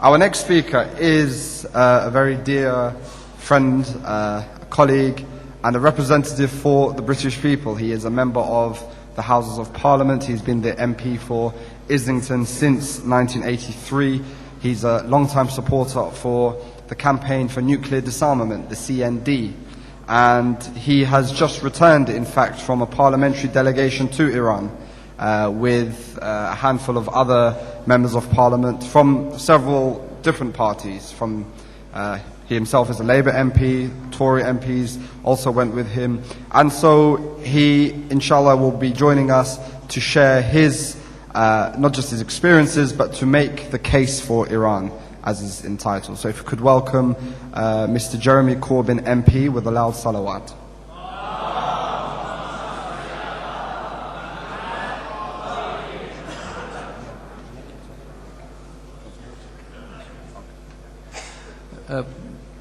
Our next speaker is a very dear friend, a colleague, and a representative for the British people. He is a member of the Houses of Parliament. He's been the MP for Islington since 1983. He's a long-time supporter for the Campaign for Nuclear Disarmament, the CND. And he has just returned, in fact, from a parliamentary delegation to Iran with a handful of other members of parliament from several different parties. He himself is a Labour MP, Tory MPs also went with him. And so he, inshallah, will be joining us to share his, not just his experiences, but to make the case for Iran, as is entitled. So if you could welcome Mr. Jeremy Corbyn MP with a loud salawat.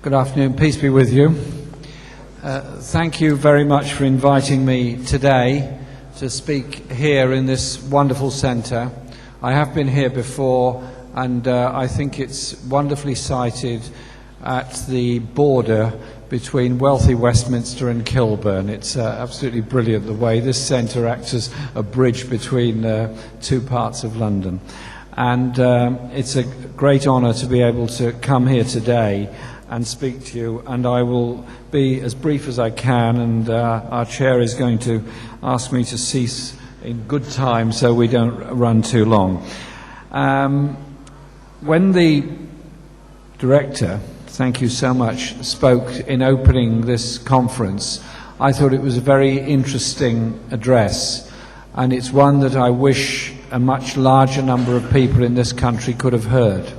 Good afternoon, peace be with you. Thank you very much for inviting me today to speak here in this wonderful centre. I have been here before, and I think it's wonderfully sited at the border between wealthy Westminster and Kilburn. It's absolutely brilliant the way this centre acts as a bridge between two parts of London. And it's a great honour to be able to come here today and speak to you, and I will be as brief as I can, and our chair is going to ask me to cease in good time so we don't run too long. When the director, thank you so much, spoke in opening this conference, I thought it was a very interesting address, and it's one that I wish a much larger number of people in this country could have heard,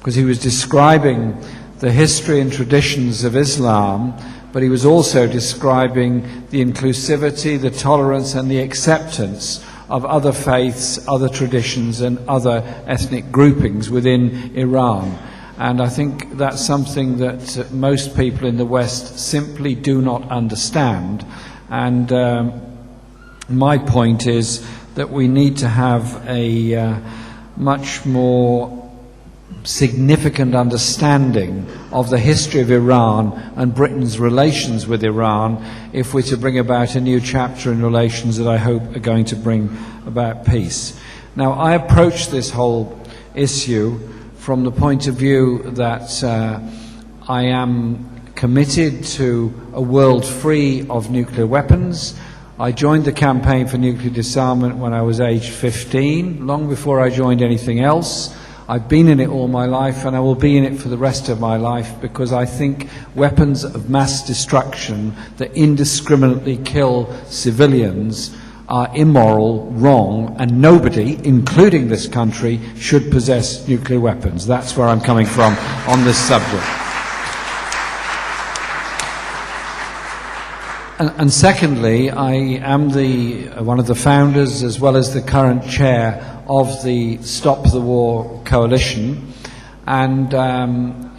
because he was describing the history and traditions of Islam, but he was also describing the inclusivity, the tolerance and the acceptance of other faiths, other traditions and other ethnic groupings within Iran. And I think that's something that most people in the West simply do not understand. And my point is that we need to have a much more significant understanding of the history of Iran and Britain's relations with Iran if we're to bring about a new chapter in relations that I hope are going to bring about peace. Now, I approach this whole issue from the point of view that I am committed to a world free of nuclear weapons. I joined the Campaign for Nuclear Disarmament when I was aged 15, long before I joined anything else. I've been in it all my life, and I will be in it for the rest of my life, because I think weapons of mass destruction that indiscriminately kill civilians are immoral, wrong, and nobody, including this country, should possess nuclear weapons. That's where I'm coming from on this subject. And secondly, I am one of the founders, as well as the current chair of the Stop the War Coalition, and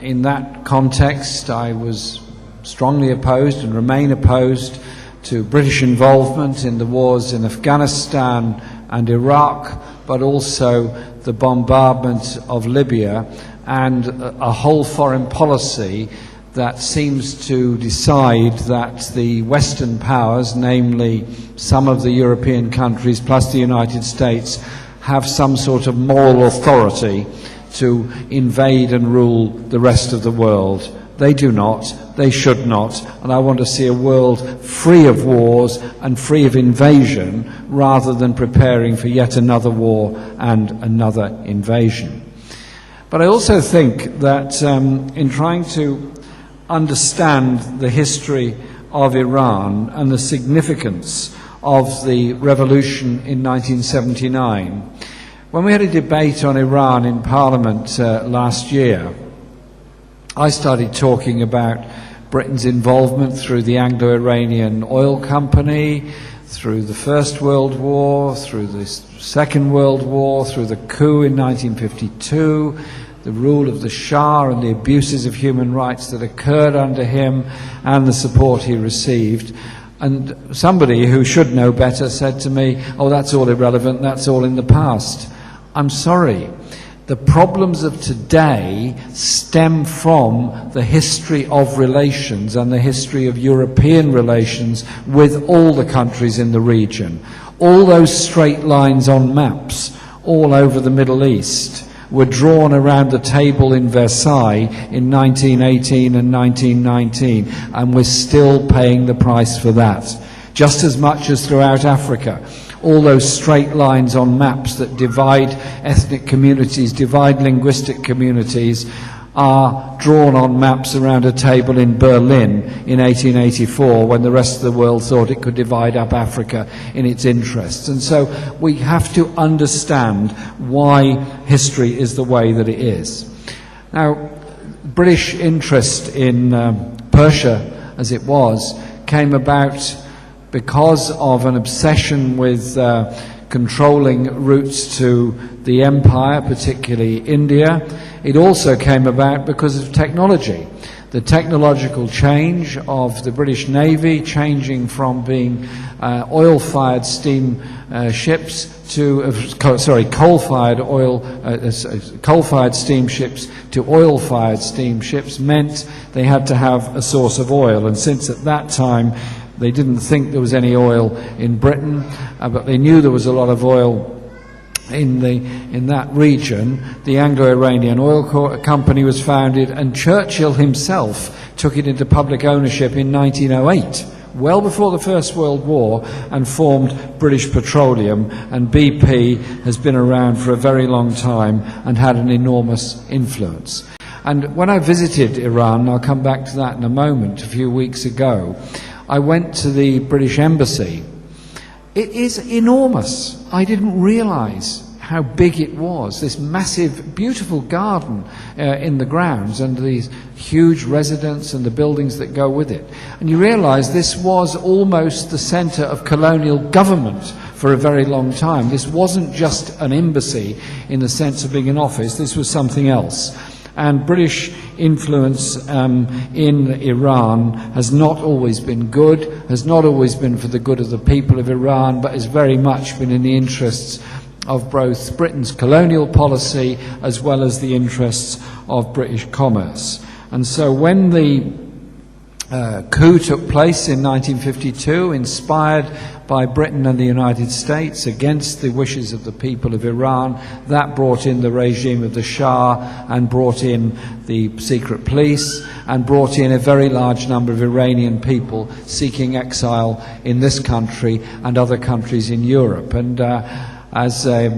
in that context I was strongly opposed and remain opposed to British involvement in the wars in Afghanistan and Iraq, but also the bombardment of Libya and a whole foreign policy that seems to decide that the Western powers, namely some of the European countries plus the United States, have some sort of moral authority to invade and rule the rest of the world. They do not, they should not, and I want to see a world free of wars and free of invasion, rather than preparing for yet another war and another invasion. But I also think that in trying to understand the history of Iran and the significance of the revolution in 1979. When we had a debate on Iran in Parliament last year, I started talking about Britain's involvement through the Anglo-Iranian Oil Company, through the First World War, through the Second World War, through the coup in 1952, the rule of the Shah and the abuses of human rights that occurred under him, and the support he received. And somebody who should know better said to me, "Oh, that's all irrelevant, that's all in the past." I'm sorry. The problems of today stem from the history of relations and the history of European relations with all the countries in the region. All those straight lines on maps all over the Middle East were drawn around the table in Versailles in 1918 and 1919, and we're still paying the price for that, just as much as throughout Africa. All those straight lines on maps that divide ethnic communities, divide linguistic communities, are drawn on maps around a table in Berlin in 1884, when the rest of the world thought it could divide up Africa in its interests. And so we have to understand why history is the way that it is. Now, British interest in Persia, as it was, came about because of an obsession with controlling routes to the empire, particularly India. It also came about because of technology. The technological change of the British Navy, changing from being oil-fired steam ships to coal-fired steamships to oil-fired steamships, meant they had to have a source of oil. And since at that time they didn't think there was any oil in Britain, but they knew there was a lot of oil in that region, the Anglo-Iranian Oil Company was founded, and Churchill himself took it into public ownership in 1908, well before the First World War, and formed British Petroleum. And BP has been around for a very long time and had an enormous influence. And when I visited Iran, and I'll come back to that in a moment, a few weeks ago, I went to the British Embassy. It is enormous. I didn't realise how big it was. This massive, beautiful garden in the grounds, and these huge residences and the buildings that go with it. And you realise this was almost the centre of colonial government for a very long time. This wasn't just an embassy in the sense of being an office. This was something else. And British influence in Iran has not always been good, has not always been for the good of the people of Iran, but has very much been in the interests of both Britain's colonial policy as well as the interests of British commerce. And so when the coup took place in 1952, inspired by Britain and the United States against the wishes of the people of Iran, that brought in the regime of the Shah and brought in the secret police and brought in a very large number of Iranian people seeking exile in this country and other countries in Europe. And as a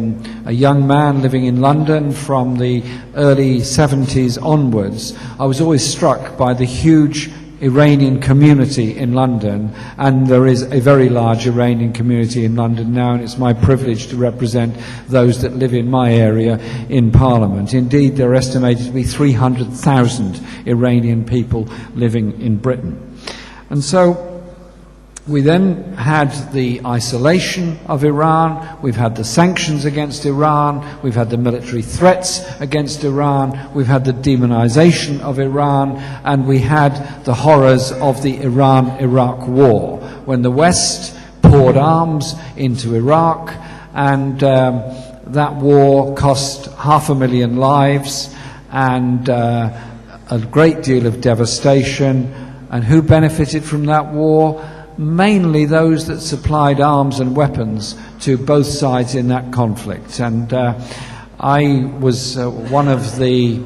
young man living in London from the early 70s onwards, I was always struck by the huge Iranian community in London, and there is a very large Iranian community in London now, and it's my privilege to represent those that live in my area in Parliament. Indeed, there are estimated to be 300,000 Iranian people living in Britain. And so we then had the isolation of Iran, we've had the sanctions against Iran, we've had the military threats against Iran, we've had the demonization of Iran, and we had the horrors of the Iran-Iraq war, when the West poured arms into Iraq, and that war cost 500,000 lives and a great deal of devastation. And who benefited from that war? Mainly those that supplied arms and weapons to both sides in that conflict. And I was one of the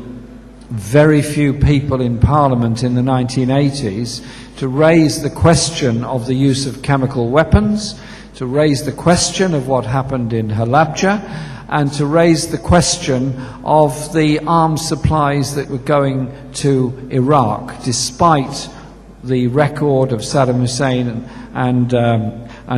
very few people in Parliament in the 1980s to raise the question of the use of chemical weapons, to raise the question of what happened in Halabja, and to raise the question of the arms supplies that were going to Iraq, despite the record of Saddam Hussein and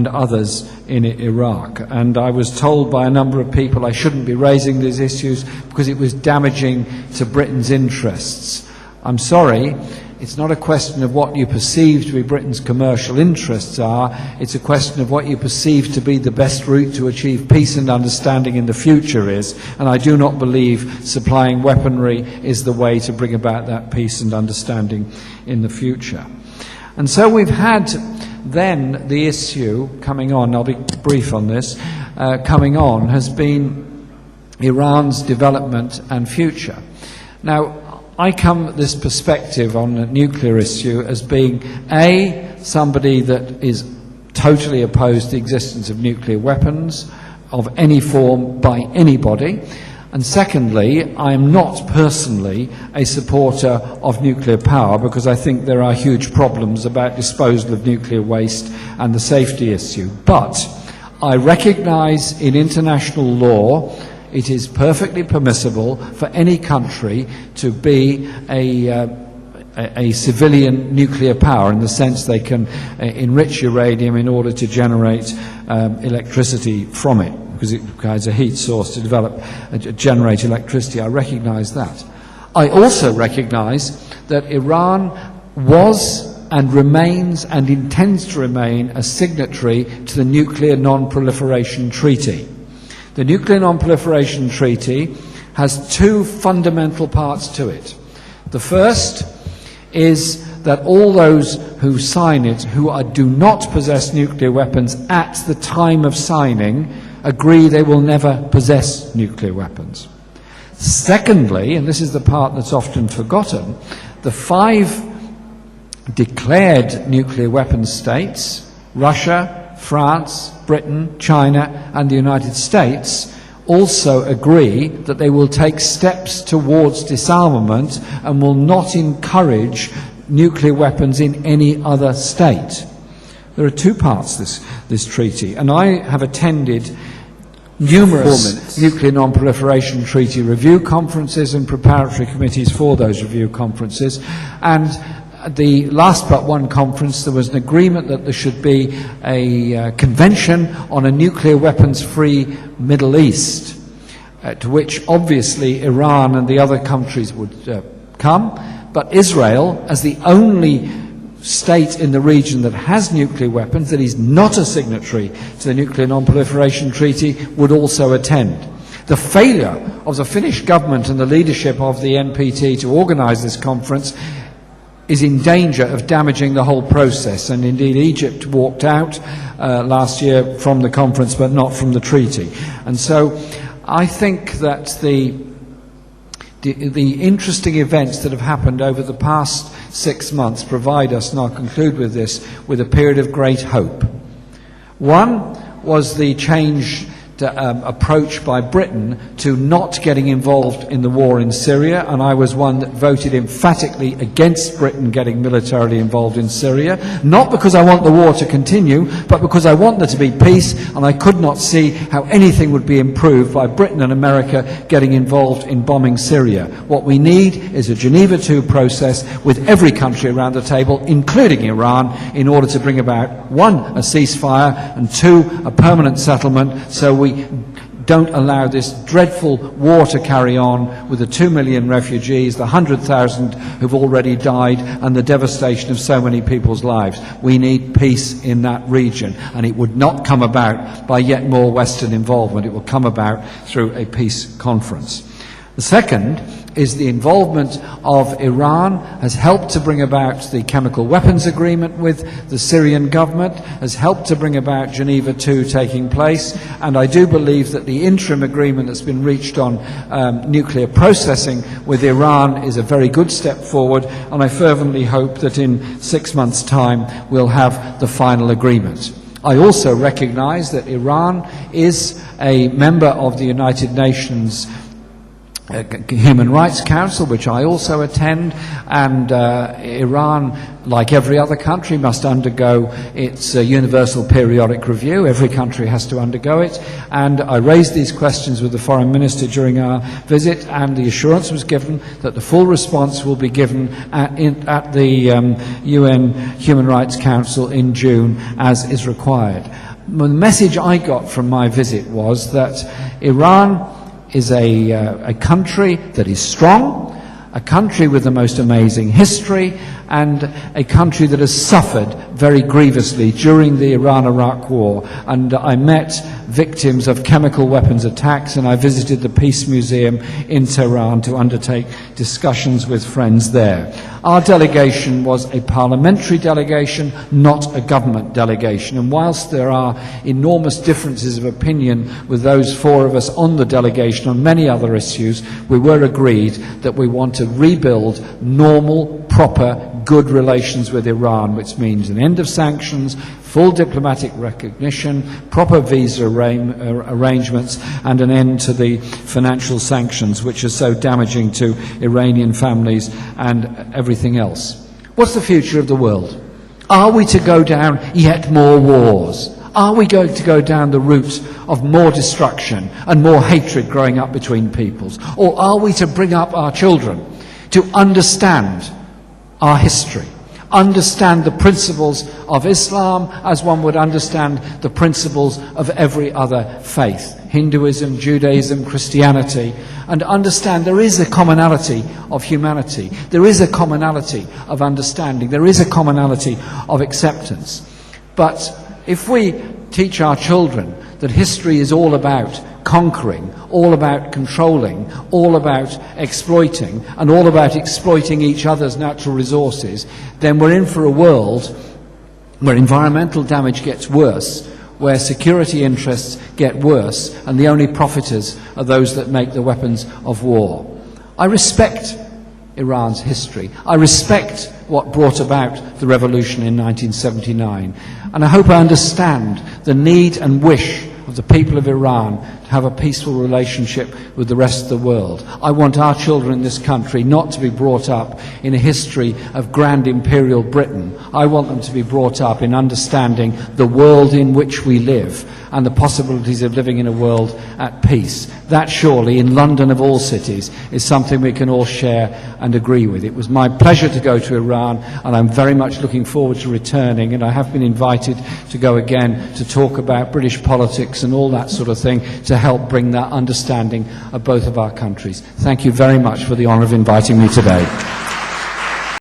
others in Iraq. And I was told by a number of people I shouldn't be raising these issues because it was damaging to Britain's interests. I'm sorry, it's not a question of what you perceive to be Britain's commercial interests are, it's a question of what you perceive to be the best route to achieve peace and understanding in the future is, and I do not believe supplying weaponry is the way to bring about that peace and understanding in the future. And so we've had then the issue coming on, I'll be brief on this, coming on has been Iran's development and future. Now, I come at this perspective on the nuclear issue as being, A, somebody that is totally opposed to the existence of nuclear weapons of any form by anybody, and secondly, I am not personally a supporter of nuclear power because I think there are huge problems about disposal of nuclear waste and the safety issue. But I recognise in international law it is perfectly permissible for any country to be a civilian nuclear power, in the sense they can enrich uranium in order to generate electricity from it, because it requires a heat source to generate electricity. I recognise that. I also recognise that Iran was and remains and intends to remain a signatory to the Nuclear Non-Proliferation Treaty. The Nuclear Non-Proliferation Treaty has two fundamental parts to it. The first is that all those who sign it who do not possess nuclear weapons at the time of signing agree they will never possess nuclear weapons. Secondly, and this is the part that's often forgotten, the 5 declared nuclear weapons states, Russia, France, Britain, China, and the United States, also agree that they will take steps towards disarmament and will not encourage nuclear weapons in any other state. There are two parts to this treaty, and I have attended numerous nuclear non-proliferation treaty review conferences and preparatory committees for those review conferences, and at the last but one conference there was an agreement that there should be a convention on a nuclear weapons-free Middle East, to which obviously Iran and the other countries would come, but Israel, as the only state in the region that has nuclear weapons, that is not a signatory to the Nuclear Non-Proliferation Treaty, would also attend. The failure of the Finnish government and the leadership of the NPT to organise this conference is in danger of damaging the whole process, and indeed Egypt walked out last year from the conference but not from the treaty. And so I think that the interesting events that have happened over the past 6 months provide us, and I'll conclude with this, with a period of great hope. One was the change approach by Britain to not getting involved in the war in Syria, and I was one that voted emphatically against Britain getting militarily involved in Syria, not because I want the war to continue, but because I want there to be peace, and I could not see how anything would be improved by Britain and America getting involved in bombing Syria. What we need is a Geneva II process with every country around the table, including Iran, in order to bring about, 1, a ceasefire, and 2, a permanent settlement, so we don't allow this dreadful war to carry on with the 2 million refugees, the 100,000 who've already died, and the devastation of so many people's lives. We need peace in that region, and it would not come about by yet more Western involvement. It will come about through a peace conference. The second is the involvement of Iran has helped to bring about the chemical weapons agreement with the Syrian government, has helped to bring about Geneva II taking place, and I do believe that the interim agreement that's been reached on nuclear processing with Iran is a very good step forward, and I fervently hope that in 6 months' time we'll have the final agreement. I also recognise that Iran is a member of the United Nations Human Rights Council, which I also attend, and Iran, like every other country, must undergo its universal periodic review. Every country has to undergo it, and I raised these questions with the Foreign Minister during our visit, and the assurance was given that the full response will be given at the UN Human Rights Council in June, as is required. The message I got from my visit was that Iran is a country that is strong, a country with the most amazing history, and a country that has suffered very grievously during the Iran-Iraq war. And I met victims of chemical weapons attacks, and I visited the Peace Museum in Tehran to undertake discussions with friends there. Our delegation was a parliamentary delegation, not a government delegation. And whilst there are enormous differences of opinion with those four of us on the delegation on many other issues, we were agreed that we want to rebuild normal, proper, good relations with Iran, which means an end of sanctions, full diplomatic recognition, proper visa arrangements, and an end to the financial sanctions which are so damaging to Iranian families and everything else. What's the future of the world? Are we to go down yet more wars? Are we going to go down the route of more destruction and more hatred growing up between peoples? Or are we to bring up our children to understand our history, understand the principles of Islam as one would understand the principles of every other faith, Hinduism, Judaism, Christianity, and understand there is a commonality of humanity, there is a commonality of understanding, there is a commonality of acceptance. But if we teach our children that history is all about conquering, all about controlling, all about exploiting, and all about exploiting each other's natural resources, then we're in for a world where environmental damage gets worse, where security interests get worse, and the only profiteers are those that make the weapons of war. I respect Iran's history. I respect what brought about the revolution in 1979. And I hope I understand the need and wish of the people of Iran to have a peaceful relationship with the rest of the world. I want our children in this country not to be brought up in a history of grand imperial Britain. I want them to be brought up in understanding the world in which we live and the possibilities of living in a world at peace. That surely, in London of all cities, is something we can all share and agree with. It was my pleasure to go to Iran, and I'm very much looking forward to returning, and I have been invited to go again to talk about British politics and all that sort of thing to help bring that understanding of both of our countries. Thank you very much for the honour of inviting me today.